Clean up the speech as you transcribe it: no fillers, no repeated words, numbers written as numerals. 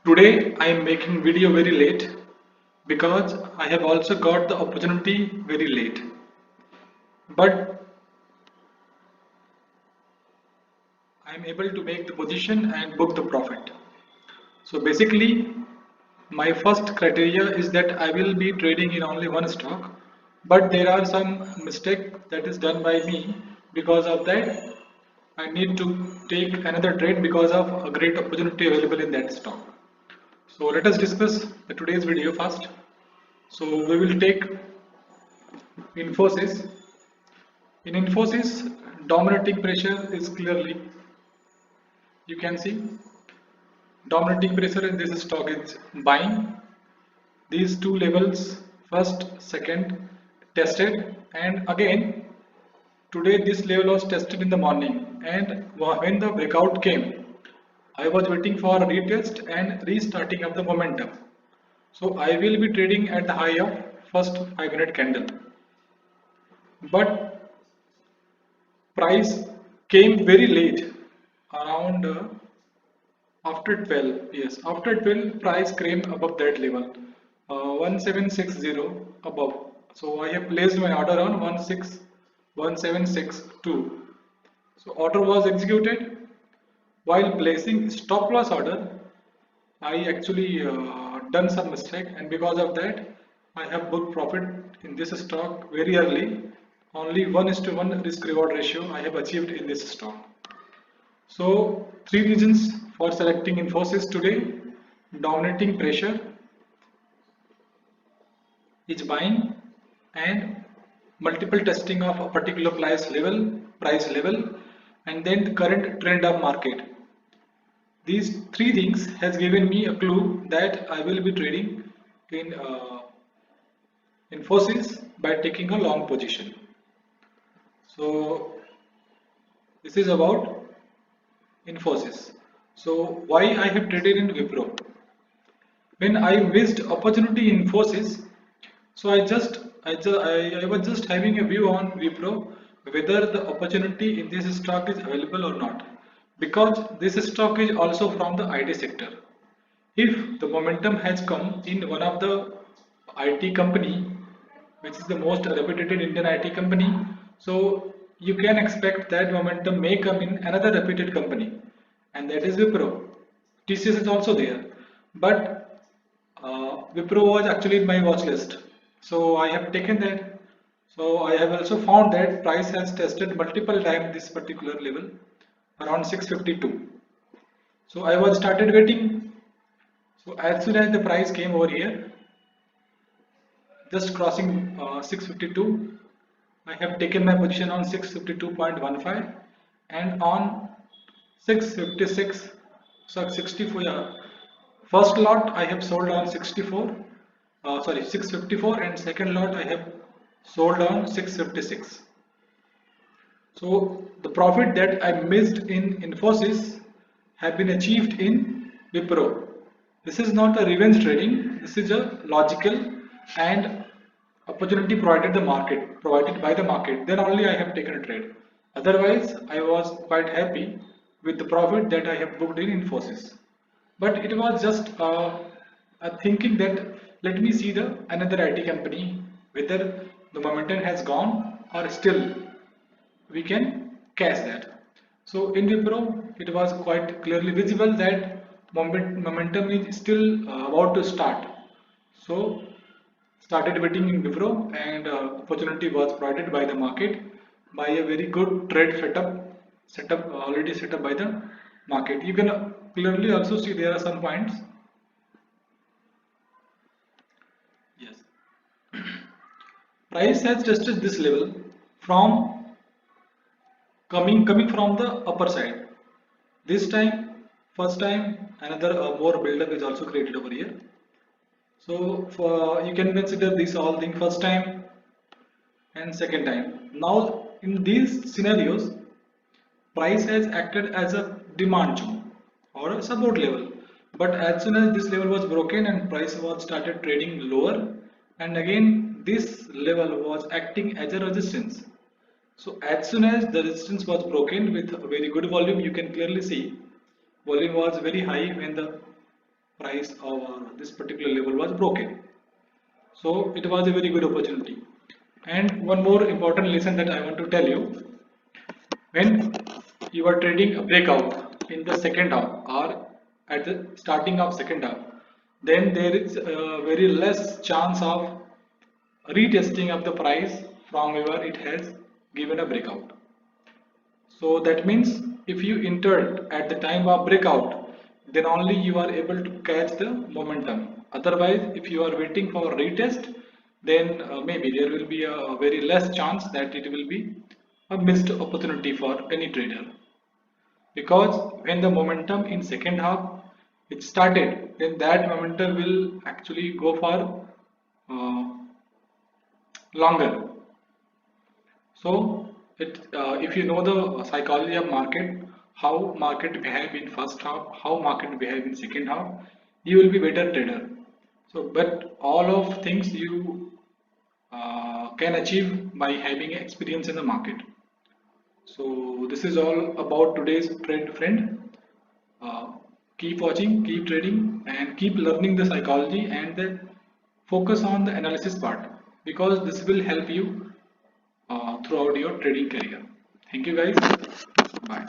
Today I am making video very late because I have also got the opportunity very late. But I am able to make the position and book the profit. So basically my first criteria is that I will be trading in only one stock, but there are some mistake that is done by me. Because of that I need to take another trade because of a great opportunity available in that stock. So let us discuss the today's video first. So we will take Infosys. In Infosys, dominating pressure is clearly, you can see, dominating pressure in this stock is buying. These two levels, first, second, tested, and again today this level was tested in the morning. And when the breakout came, I was waiting for a retest and restarting of the momentum. So I will be trading at the high of first 5 minute candle. But price came very late, around after 12. Yes, after 12 price came above that level, 1760 above. So I have placed my order on 1762. So order was executed. While placing stop loss order, I actually done some mistake, and because of that I have booked profit in this stock very early. Only 1:1 risk reward ratio I have achieved in this stock. So three reasons for selecting Infosys today: dominating pressure is buying, and multiple testing of a particular price level, and then the current trend of market. These three things has given me a clue that I will be trading in Infosys by taking a long position. So this is about Infosys. So why I have traded in Wipro? When I missed opportunity in Infosys, so I was just having a view on Wipro whether the opportunity in this stock is available or not, because this stock is also from the IT sector. If the momentum has come in one of the IT company, which is the most reputed Indian IT company, so you can expect that momentum may come in another reputed company, and that is Wipro. TCS is also there, but Wipro was actually in my watch list, so I have taken that. So I have also found that price has tested multiple times this particular level around 652. So I was started waiting. So as soon as the price came over here, just crossing 652, I have taken my position on 652.15, and on 656, so 64. Yeah, first lot I have sold on 64, sorry 654, and second lot I have sold on 656. So the profit that I missed in Infosys have been achieved in Wipro. This is not a revenge trading. This is a logical and opportunity provided by the market. Then only I have taken a trade. Otherwise, I was quite happy with the profit that I have booked in Infosys. But it was just a thinking that let me see the another IT company whether the momentum has gone or still we can catch that. So in Wipro, it was quite clearly visible that momentum is still about to start. So started waiting in Wipro, and opportunity was provided by the market by a very good trade setup already set up by the market. You can clearly also see there are some points. Yes, price has tested this level from coming from the upper side. This time, first time, another more buildup is also created over here. So for you can consider this all thing first time and second time. Now in these scenarios, price has acted as a demand zone or a support level. But as soon as this level was broken and price was started trading lower, and again this level was acting as a resistance. So as soon as the resistance was broken with a very good volume, you can clearly see volume was very high when the price or this particular level was broken. So it was a very good opportunity. And one more important lesson that I want to tell you, when you are trading a breakout in the second half or at the starting of second half, then there is a very less chance of retesting of the price from where it has given a breakout. So that means if you entered at the time of breakout, then only you are able to catch the momentum. Otherwise, if you are waiting for a retest, then maybe there will be a very less chance that it will be a missed opportunity for any trader. Because when the momentum in second half it started, then that momentum will actually go for uh, longer. So, if you know the psychology of market, how market behave in first half, how market behave in second half, you will be better trader. So, but all of things you can achieve by having experience in the market. So, this is all about today's trade, friend. Uh, Keep watching, keep trading, and keep learning the psychology and the focus on the analysis part, because this will help you throughout your trading career. Thank you guys. Bye.